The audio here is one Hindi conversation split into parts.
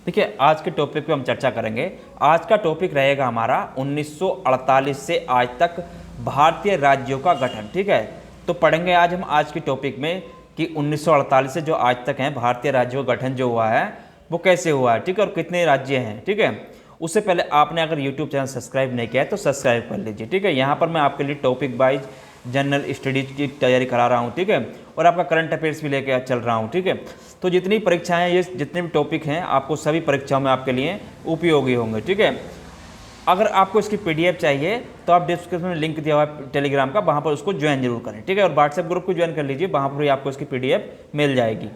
देखिए आज के टॉपिक पे हम चर्चा करेंगे। आज का टॉपिक रहेगा हमारा 1948 से आज तक भारतीय राज्यों का गठन। ठीक है, तो पढ़ेंगे आज हम आज के टॉपिक में कि 1948 से जो आज तक हैं भारतीय राज्यों का गठन जो हुआ है वो कैसे हुआ है। ठीक है, और कितने राज्य हैं। ठीक है, उससे पहले आपने अगर यूट्यूब चैनल सब्सक्राइब नहीं किया है तो सब्सक्राइब कर लीजिए। ठीक है, यहाँ पर मैं आपके लिए टॉपिक वाइज जनरल स्टडीज की तैयारी करा रहा हूँ। ठीक है, और आपका करंट अफेयर्स भी लेके चल रहा हूँ। ठीक है, तो जितनी परीक्षाएं ये जितने भी टॉपिक हैं आपको सभी परीक्षाओं में आपके लिए उपयोगी होंगे। ठीक है, अगर आपको इसकी पीडीएफ चाहिए तो आप डिस्क्रिप्शन में लिंक दिया हुआ है टेलीग्राम का, वहाँ पर उसको ज्वाइन जरूर करें। ठीक है, और व्हाट्सएप ग्रुप को ज्वाइन कर लीजिए, वहाँ पर भी आपको इसकी पीडीएफ मिल जाएगी।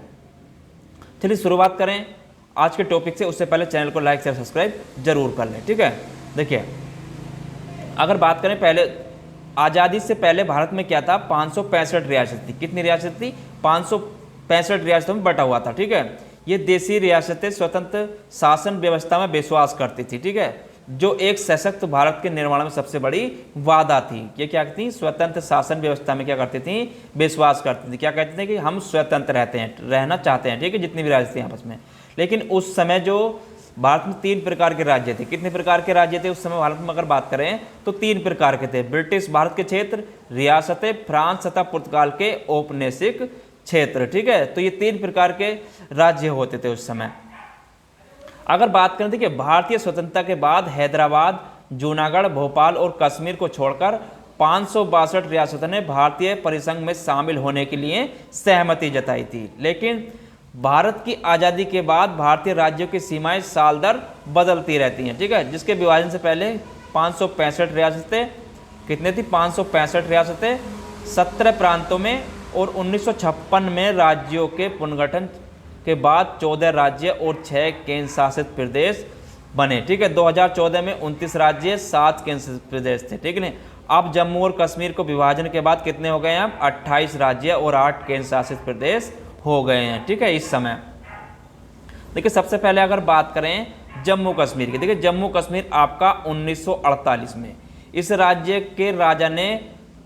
चलिए शुरुआत करें आज के टॉपिक से। उससे पहले चैनल को लाइक शेयर सब्सक्राइब जरूर कर लें। ठीक है, देखिए अगर बात करें पहले आज़ादी से पहले भारत में क्या था, 565 रियासत थी। कितनी रियासत थी? 565 रियासतों में बटा हुआ था। ठीक है, ये देशी रियासतें स्वतंत्र शासन व्यवस्था में विश्वास करती थी। ठीक है, जो एक सशक्त भारत के निर्माण में सबसे बड़ी वादा थी। ये क्या थी? स्वतंत्र शासन व्यवस्था में क्या करती थी? विश्वास करती थी। क्या कहते थे कि हम स्वतंत्र रहते हैं, रहना चाहते हैं। ठीक है, जितनी भी रियासतें आपस में। लेकिन उस समय जो भारत में 3 प्रकार के राज्य थे। कितने प्रकार के राज्य थे उस समय भारत में? अगर बात करें तो 3 प्रकार के थे। ब्रिटिश भारत के क्षेत्र, रियासतें, फ्रांस तथा पुर्तगाल के औपनिवेशिक क्षेत्र। ठीक है, तो ये 3 प्रकार के राज्य होते थे उस समय। अगर बात करें देखिए भारतीय स्वतंत्रता के बाद हैदराबाद, जूनागढ़, भोपाल और कश्मीर को छोड़कर 562 रियासतों ने भारतीय परिसंघ में शामिल होने के लिए सहमति जताई थी। लेकिन भारत की आज़ादी के बाद भारतीय राज्यों की सीमाएं साल दर बदलती रहती हैं। ठीक है, जिसके विभाजन से पहले 565 रियासतें, कितने थी? 565 रियासतें 17 प्रांतों में, और 1956 में राज्यों के पुनर्गठन के बाद 14 राज्य और 6 केंद्र शासित प्रदेश बने। ठीक है, 2014 में 29 राज्य 7 केंद्र शासित प्रदेश थे। ठीक है, अब जम्मू और कश्मीर को विभाजन के बाद कितने हो गए हैं? अब 28 राज्य और 8 केंद्र शासित प्रदेश हो गए हैं। ठीक है, इस समय देखिए सबसे पहले अगर बात करें जम्मू कश्मीर की, देखिए जम्मू कश्मीर आपका 1948 में इस राज्य के राजा ने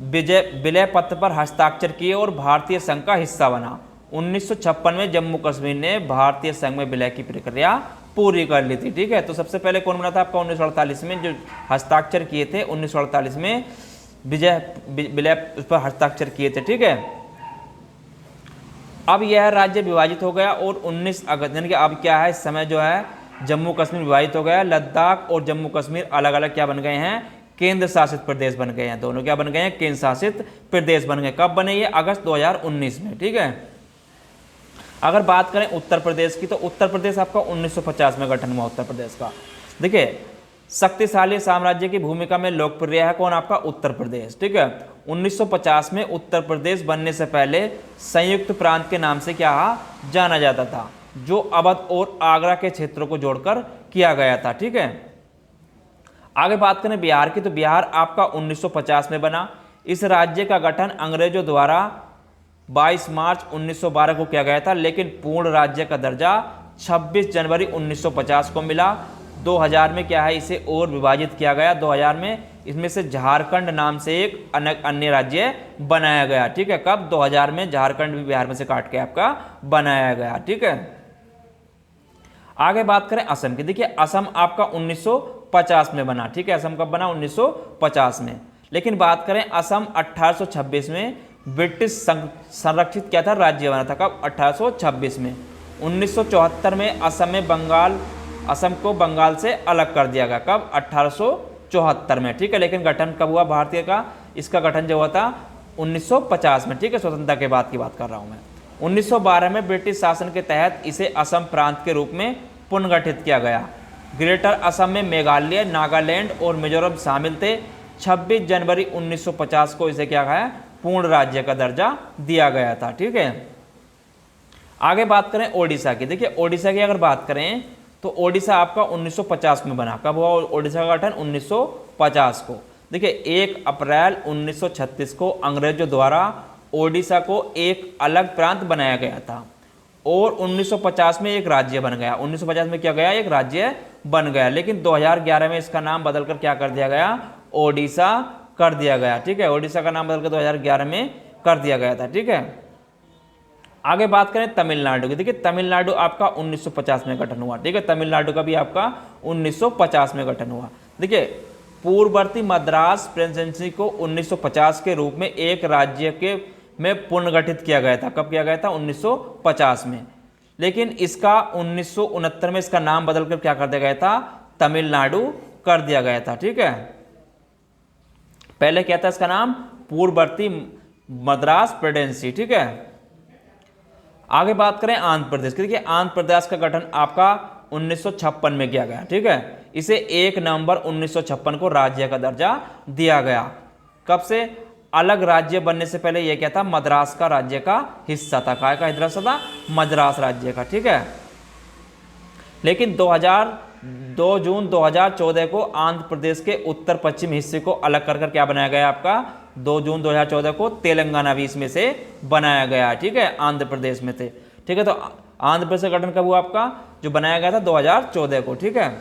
विलय पत्र पर हस्ताक्षर किए और भारतीय संघ का हिस्सा बना। 1956 में जम्मू कश्मीर ने भारतीय संघ में विलय की प्रक्रिया पूरी कर ली थी। ठीक है, तो सबसे पहले कौन बना था आपका? 1948 में जो हस्ताक्षर किए थे, 1948 में विलय पर हस्ताक्षर किए थे। ठीक है, अब यह राज्य विभाजित हो गया और 19 अगस्त यानी कि अब क्या है इस समय जो है जम्मू कश्मीर विभाजित हो गया। लद्दाख और जम्मू कश्मीर अलग अलग क्या बन गए हैं? केंद्र शासित प्रदेश बन गए हैं। दोनों क्या बन गए हैं? केंद्र शासित प्रदेश बन गए। कब बने ये? अगस्त 2019 में। ठीक है, अगर बात करें उत्तर प्रदेश की तो उत्तर प्रदेश आपका 1950 में गठन हुआ उत्तर प्रदेश का। देखिए शक्तिशाली साम्राज्य की भूमिका में लोकप्रिय है कौन? आपका उत्तर प्रदेश। ठीक है, 1950 में उत्तर प्रदेश बनने से पहले संयुक्त प्रांत के नाम से क्या जाना जाता था, जो अवध और आगरा के क्षेत्रों को जोड़कर किया गया था। ठीक है, आगे बात करें बिहार की तो बिहार आपका 1950 में बना। इस राज्य का गठन अंग्रेजों द्वारा 22 मार्च 1912 को किया गया था, लेकिन पूर्ण राज्य का दर्जा 26 जनवरी 1950 को मिला। 2000 में क्या है इसे और विभाजित किया गया। 2000 में इसमें से झारखंड नाम से एक अन्य राज्य बनाया गया। ठीक है, कब? 2000 में झारखंड भी बिहार में से काट के आपका बनाया गया। ठीक है, आगे बात करें असम की। देखिए असम आपका 1950 में बना। ठीक है, असम कब बना? 1950 में। लेकिन बात करें असम 1826 में ब्रिटिश संरक्षित क्या था? राज्य बना था। कब? 1826 में। 1974 में असम को बंगाल से अलग कर दिया गया। कब? 1874 में। ठीक है, लेकिन गठन कब हुआ भारतीय का? इसका गठन जो हुआ था 1950 में। ठीक है, स्वतंत्रता के बाद की बात कर रहा हूं मैं। 1912 में ब्रिटिश शासन के तहत इसे असम प्रांत के रूप में पुनर्गठित किया गया। ग्रेटर असम में मेघालय, नागालैंड और मिजोरम शामिल थे। 26 जनवरी 1950 को इसे क्या है? पूर्ण राज्य का दर्जा दिया गया था। ठीक है, आगे बात करें ओडिशा की। देखिए ओडिशा की अगर बात करें तो ओडिशा आपका 1950 में बना। कब हुआ ओडिशा का गठन? 1950 को। देखिए 1 अप्रैल 1936 को अंग्रेजों द्वारा ओडिशा को एक अलग प्रांत बनाया गया था और 1950 में एक राज्य बन गया। 1950 में क्या गया? एक राज्य बन गया। लेकिन 2011 में इसका नाम बदलकर क्या कर दिया गया? ओडिशा कर दिया गया। ठीक है, ओडिशा का नाम बदलकर 2011 में कर दिया गया था। ठीक है, आगे बात करें तमिलनाडु की, देखिए तमिलनाडु आपका 1950 में गठन हुआ, ठीक है, तमिलनाडु का भी आपका 1950 में गठन हुआ। देखिए पूर्ववर्ती मद्रास प्रेसिडेंसी को 1950 के रूप में एक राज्य के में पुनर्गठित किया गया था। कब किया गया था? 1950 में। लेकिन इसका 1969 में इसका नाम बदलकर क्या कर दिया गया था? तमिलनाडु कर दिया गया था, ठीक है। पहले क्या था इसका नाम? पूर्ववर्ती मद्रास प्रेसिडेंसी, ठीक है। आगे बात करें आंध्र प्रदेश की, देखिए आंध्र प्रदेश का गठन आपका 1956 में किया गया, ठीक है। इसे 1 नवंबर 1956 को राज्य का दर्जा दिया गया। कब से? अलग राज्य बनने से पहले यह क्या था? मद्रास का राज्य का हिस्सा था। काय का हिस्सा था? मद्रास राज्य का, ठीक है। लेकिन 2 जून 2014 को आंध्र प्रदेश के उत्तर पश्चिम हिस्से को अलग कर क्या बनाया गया आपका? 2 जून 2014 को तेलंगाना भी इसमें से बनाया गया, ठीक है, आंध्र प्रदेश में थे, ठीक है। तो आंध्र प्रदेश का गठन कब हुआ आपका? जो बनाया गया था 2014 को, ठीक है।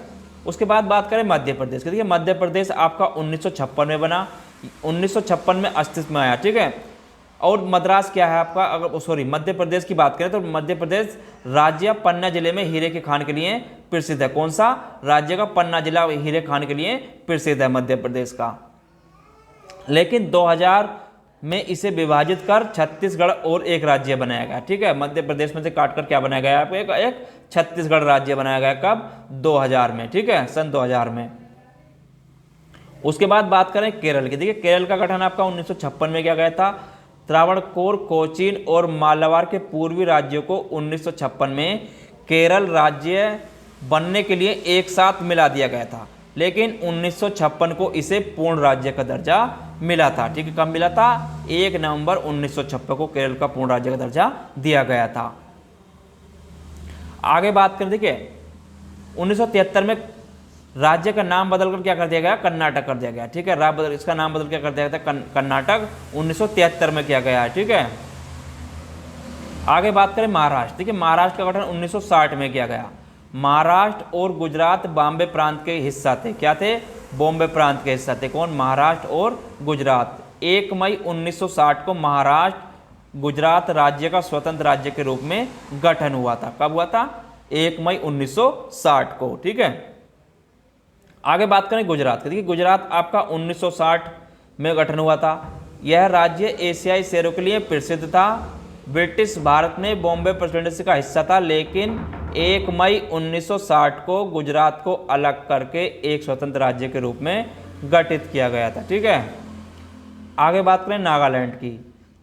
उसके बाद बात करें मध्य प्रदेश की, देखिए मध्य प्रदेश आपका 1956 में बना, 1956 में अस्तित्व में आया, ठीक है। और मद्रास क्या है आपका? अगर सॉरी मध्य प्रदेश की बात करें तो मध्य प्रदेश राज्य पन्ना जिले में हीरे के खान के लिए प्रसिद्ध है। कौन सा राज्य का? पन्ना जिला हीरे खान के लिए प्रसिद्ध है मध्य प्रदेश का। लेकिन 2000 में इसे विभाजित कर छत्तीसगढ़ और एक राज्य बनाया गया, ठीक है। मध्य प्रदेश में से काटकर क्या बनाया गया आपको? एक छत्तीसगढ़ राज्य बनाया गया। कब? 2000 में, ठीक है, सन 2000 में। उसके बाद बात करें केरल की, देखिए केरल का गठन आपका 1956 में किया गया था। त्रावणकोर, कोचीन और मालाबार के पूर्वी राज्यों को 1956 में केरल राज्य बनने के लिए एक साथ मिला दिया गया था। लेकिन 1956 को इसे पूर्ण राज्य का दर्जा मिला था, ठीक है। कब मिला था? 1 नवंबर 1956 को केरल का पूर्ण राज्य का दर्जा दिया गया था। आगे बात करें, देखिए 1973 में राज्य का नाम बदलकर क्या कर दिया गया? कर्नाटक कर दिया गया, ठीक है। इसका नाम बदल क्या कर दिया गया था? कर्नाटक 1973 में किया गया है, ठीक है। आगे बात करें महाराष्ट्र, देखिए महाराष्ट्र का गठन 1960 में किया गया। महाराष्ट्र और गुजरात बॉम्बे प्रांत के हिस्सा थे। क्या थे? बॉम्बे प्रांत के हिस्सा थे। कौन? महाराष्ट्र और गुजरात। 1 मई 1960 को महाराष्ट्र गुजरात राज्य का स्वतंत्र राज्य के रूप में गठन हुआ था। कब हुआ था? 1 मई 1960 को, ठीक है। आगे बात करें गुजरात की, देखिए गुजरात आपका 1960 में गठन हुआ था। यह राज्य एशियाई शहरों के लिए प्रसिद्ध था। ब्रिटिश भारत में बॉम्बे प्रेसिडेंसी का हिस्सा था, लेकिन 1 मई 1960 को गुजरात को अलग करके एक स्वतंत्र राज्य के रूप में गठित किया गया था, ठीक है। आगे बात करें नागालैंड की,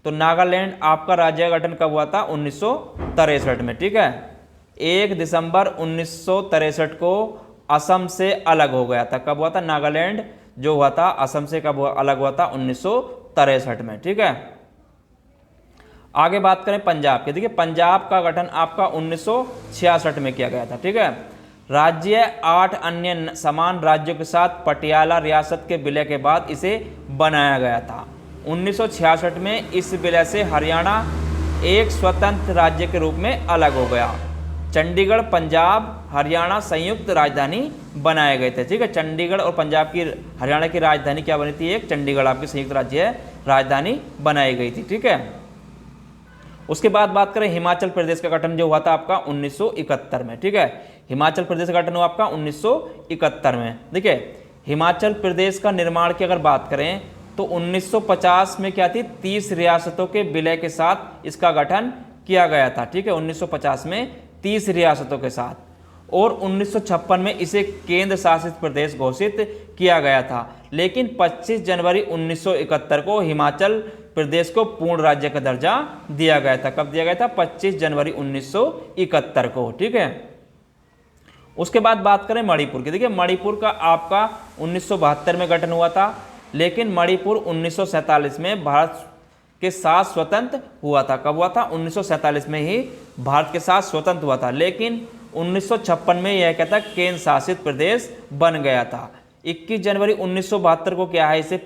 तो नागालैंड आपका राज्य गठन कब हुआ था? 1963 में, ठीक है। 1 दिसंबर 1963 को असम से अलग हो गया था। कब हुआ था? नागालैंड जो हुआ था असम से कब अलग हुआ था? 1963 में, ठीक है। आगे बात करें पंजाब की, देखिए पंजाब का गठन आपका 1966 में किया गया था, ठीक है। राज्य 8 अन्य समान राज्यों के साथ पटियाला रियासत के विलय के बाद इसे बनाया गया था। 1966 में इस विलय से हरियाणा एक स्वतंत्र राज्य के रूप में अलग हो गया। चंडीगढ़ पंजाब हरियाणा संयुक्त राजधानी बनाए गए थे, ठीक है। चंडीगढ़ और पंजाब की हरियाणा की राजधानी क्या बनी थी? एक चंडीगढ़ आपकी संयुक्त राज्य राजधानी बनाई गई थी, ठीक है। उसके बाद बात करें हिमाचल प्रदेश का गठन जो हुआ था आपका 1971 में, ठीक है। हिमाचल प्रदेश का गठन हुआ आपका 1971 में। देखिए हिमाचल प्रदेश का निर्माण की अगर बात करें तो 1950 में क्या थी? 30 रियासतों के विलय के साथ इसका गठन किया गया था, ठीक है। 1950 में 30 रियासतों के साथ, और 1956 में इसे केंद्र शासित प्रदेश घोषित किया गया था। लेकिन 25 जनवरी 1971 को हिमाचल प्रदेश को पूर्ण राज्य का दर्जा दिया गया था। कब दिया गया था? 25 जनवरी 1971 को, ठीक है। उसके बाद बात करें मणिपुर की, देखिए मणिपुर का आपका 1972 में गठन हुआ था, लेकिन मणिपुर 1947 में भारत के साथ स्वतंत्र हुआ था। कब हुआ था? 1947 में ही भारत के साथ स्वतंत्र हुआ था, लेकिन 1956 में यह कहता केंद्र शासित प्रदेश बन गया था। 21 जनवरी 1972 को क्या है? इसे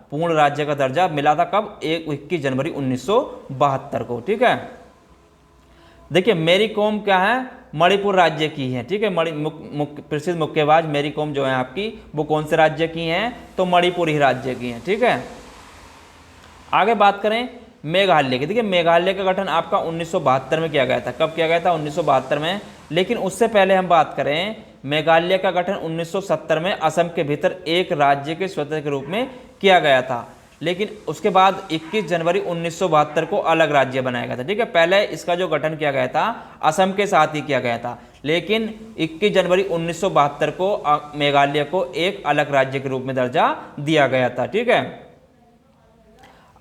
पूर्ण राज्य का दर्जा मिला था। कब? 21 जनवरी 1972 को, ठीक है। देखिए मेरी कॉम क्या है? मणिपुर राज्य की है, ठीक है। प्रसिद्ध मुक्केबाज मेरी कॉम जो है आपकी, वो कौन से राज्य की हैं? तो मणिपुर ही राज्य की हैं, ठीक है। आगे बात करें मेघालय की। देखिए मेघालय का गठन आपका 1972 में किया गया था। कब किया गया था? 1972 में। लेकिन उससे पहले हम बात करें, मेघालय का गठन 1970 में असम के भीतर एक राज्य के स्वतंत्र के रूप में किया गया था। लेकिन उसके बाद 21 जनवरी 1972 को अलग राज्य बनाया गया था। ठीक है, पहले इसका जो गठन किया गया था असम के साथ ही किया गया था, लेकिन 21 जनवरी 1972 को मेघालय को एक अलग राज्य के रूप में दर्जा दिया गया था। ठीक है,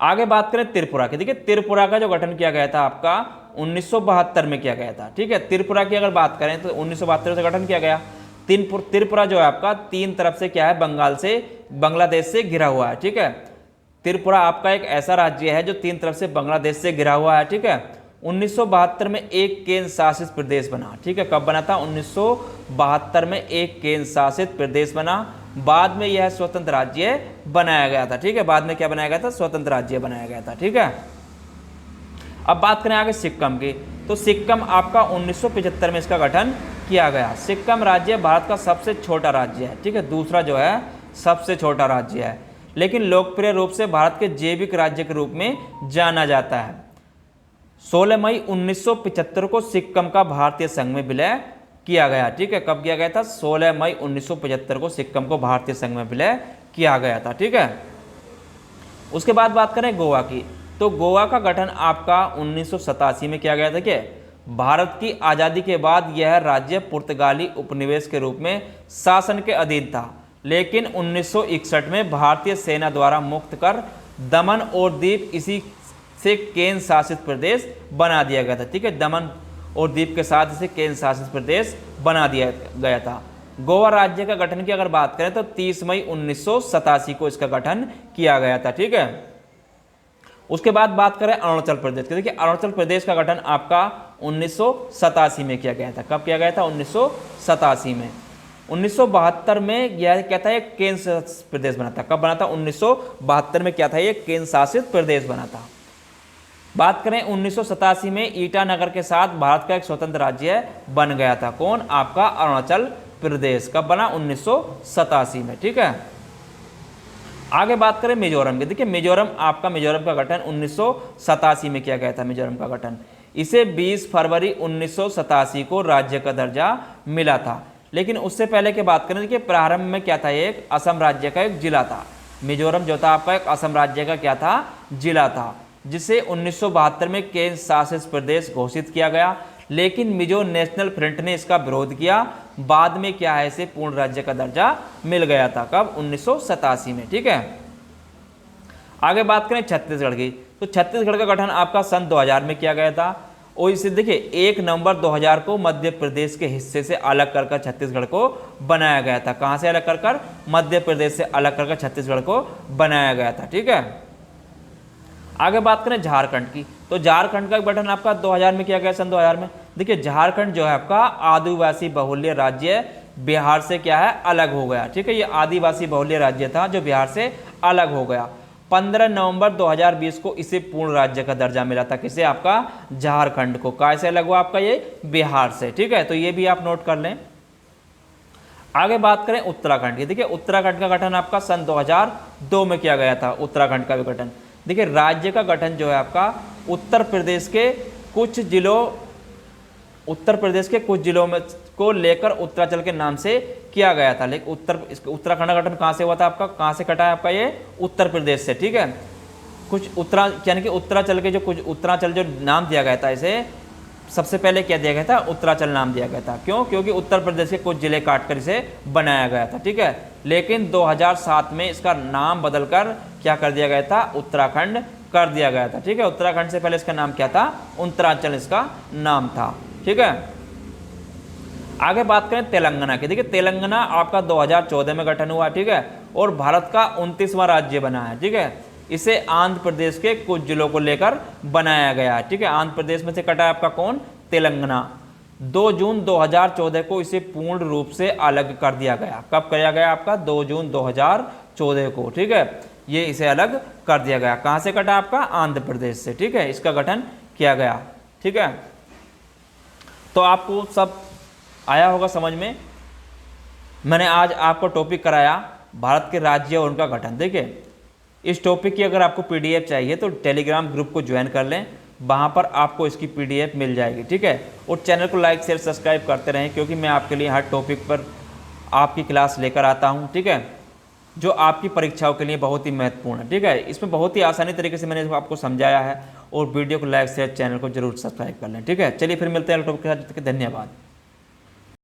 आगे बात करें त्रिपुरा की। देखिए त्रिपुरा का जो गठन किया गया था आपका 1972 में किया गया था। ठीक है, त्रिपुरा की अगर बात करें तो 1972 से गठन किया गया। त्रिपुरा जो है आपका तीन तरफ से क्या है, बांग्लादेश से घिरा हुआ है। ठीक है, त्रिपुरा आपका एक ऐसा राज्य है जो तीन तरफ से बांग्लादेश से घिरा हुआ है। ठीक है, 1972 में एक केंद्र शासित प्रदेश बना। ठीक है, कब बना था? 1972 में एक केंद्र शासित प्रदेश बना। बाद में यह स्वतंत्र राज्य बनाया गया था। ठीक है, बाद में क्या बनाया गया था? स्वतंत्र राज्य बनाया गया था। ठीक है, अब बात करें आगे सिक्किम की, तो सिक्किम आपका 1975 में इसका गठन किया गया। सिक्किम राज्य भारत का सबसे छोटा राज्य है। ठीक है, दूसरा जो है सबसे छोटा राज्य है, लेकिन लोकप्रिय रूप से भारत के जैविक राज्य के रूप में जाना जाता है। 16 मई 1975 को सिक्किम का भारतीय संघ में विलय किया गया। ठीक है, कब किया गया था? 16 मई 1975 को सिक्किम को भारतीय संघ में विलय किया गया था। ठीक है, उसके बाद बात करें गोवा की, तो गोवा का गठन आपका 1987 में किया गया था। क्या भारत की आज़ादी के बाद यह राज्य पुर्तगाली उपनिवेश के रूप में शासन के अधीन था, लेकिन 1961 में भारतीय सेना द्वारा मुक्त कर दमन और दीव इसी से केंद्र शासित प्रदेश बना दिया गया था। ठीक है, दमन और दीव के साथ इसे केंद्र शासित प्रदेश बना दिया गया था। गोवा राज्य का गठन की अगर बात करें तो 30 मई 1987 को इसका गठन किया गया था। ठीक है, उसके बाद बात करें अरुणाचल प्रदेश की। देखिए अरुणाचल प्रदेश का गठन आपका 1987 में किया गया था। कब किया गया था? 1987 में। 1972 में यह क्या था? एक केंद्र शासित प्रदेश बना था। कब बना था? 1972 में क्या था? ये केंद्र शासित प्रदेश बना था। बात करें 1987 में ईटानगर के साथ भारत का एक स्वतंत्र राज्य बन गया था। कौन? आपका अरुणाचल प्रदेश। कब बना? 1987 में। ठीक है, आगे बात करें मिजोरम की। देखिए मिजोरम का गठन 1987 में किया गया था। मिजोरम का गठन, इसे 20 फरवरी 1987 को राज्य का दर्जा मिला था। लेकिन उससे पहले की बात करें, देखिए प्रारंभ में क्या था? एक असम राज्य का एक जिला था। मिजोरम जो था आपका एक असम राज्य का क्या था? जिला था, जिसे 1972 में केंद्र शासित प्रदेश घोषित किया गया। लेकिन मिजो नेशनल फ्रंट ने इसका विरोध किया। बाद में क्या है? इसे पूर्ण राज्य का दर्जा मिल गया था। कब? 1987 में। ठीक है, आगे बात करें छत्तीसगढ़ की, तो छत्तीसगढ़ का गठन आपका सन 2000 में किया गया था। और इसे देखिए 1 नवंबर 2000 को मध्य प्रदेश के हिस्से से अलग कर छत्तीसगढ़ को बनाया गया था। कहाँ से अलग कर? मध्य प्रदेश से अलग कर छत्तीसगढ़ को बनाया गया था। ठीक है, आगे बात करें झारखंड की, तो झारखंड का गठन आपका 2000 में किया गया, सन 2000 में। देखिए झारखंड जो है आपका आदिवासी बहुल्य राज्य बिहार से क्या है? अलग हो गया। ठीक है, ये आदिवासी बहुल्य राज्य था जो बिहार से अलग हो गया। 15 नवंबर 2020 को इसे पूर्ण राज्य का दर्जा मिला था। किसे? आपका झारखंड को। कैसे अलग हुआ? आपका ये बिहार से। ठीक है, तो ये भी आप नोट कर लें। आगे बात करें उत्तराखंड की। देखिए उत्तराखंड का गठन आपका सन 2002 में किया गया था। उत्तराखंड का भी गठन, देखिए राज्य का गठन जो है आपका उत्तर प्रदेश के कुछ जिलों में को लेकर उत्तरांचल के नाम से किया गया था। लेकिन उत्तराखंड का गठन कहाँ से हुआ था? आपका कहाँ से कटा है? आपका ये उत्तर प्रदेश से। ठीक है, यानी कि उत्तरांचल के जो नाम दिया गया था, इसे सबसे पहले क्या दिया गया था? उत्तरांचल नाम दिया गया था। क्यों? क्योंकि उत्तर प्रदेश के कुछ जिले काटकर इसे बनाया गया था। ठीक है, लेकिन 2007 में इसका नाम बदलकर क्या कर दिया गया था? उत्तराखंड कर दिया गया था। ठीक है, उत्तराखंड से पहले इसका नाम क्या था? उत्तरांचल इसका नाम था। ठीक है, आगे बात करें तेलंगाना की। देखिए तेलंगाना आपका 2014 में गठन हुआ। ठीक है, और भारत का 29वां राज्य बना है। ठीक है, इसे आंध्र प्रदेश के कुछ जिलों को लेकर बनाया गया। ठीक है, आंध्र प्रदेश में से कटा है आपका कौन? तेलंगाना। 2 जून 2014 को इसे पूर्ण रूप से अलग कर दिया गया। कब किया गया? आपका 2 जून 2014 को। ठीक है, ये इसे अलग कर दिया गया। कहाँ से कटा? आपका आंध्र प्रदेश से। ठीक है, इसका गठन किया गया। ठीक है, तो आपको सब आया होगा समझ में। मैंने आज आपको टॉपिक कराया भारत के राज्य और उनका गठन। देखिए इस टॉपिक की अगर आपको पीडीएफ चाहिए तो टेलीग्राम ग्रुप को ज्वाइन कर लें, वहाँ पर आपको इसकी पीडीएफ मिल जाएगी, ठीक है। और चैनल को लाइक शेयर सब्सक्राइब करते रहें, क्योंकि मैं आपके लिए हर टॉपिक पर आपकी क्लास लेकर आता हूँ, ठीक है, जो आपकी परीक्षाओं के लिए बहुत ही महत्वपूर्ण है, ठीक है। इसमें बहुत ही आसानी तरीके से मैंने आपको समझाया है। और वीडियो को लाइक शेयर, चैनल को जरूर सब्सक्राइब कर लें, ठीक है। चलिए फिर मिलते हैं टॉपिक के साथ, धन्यवाद।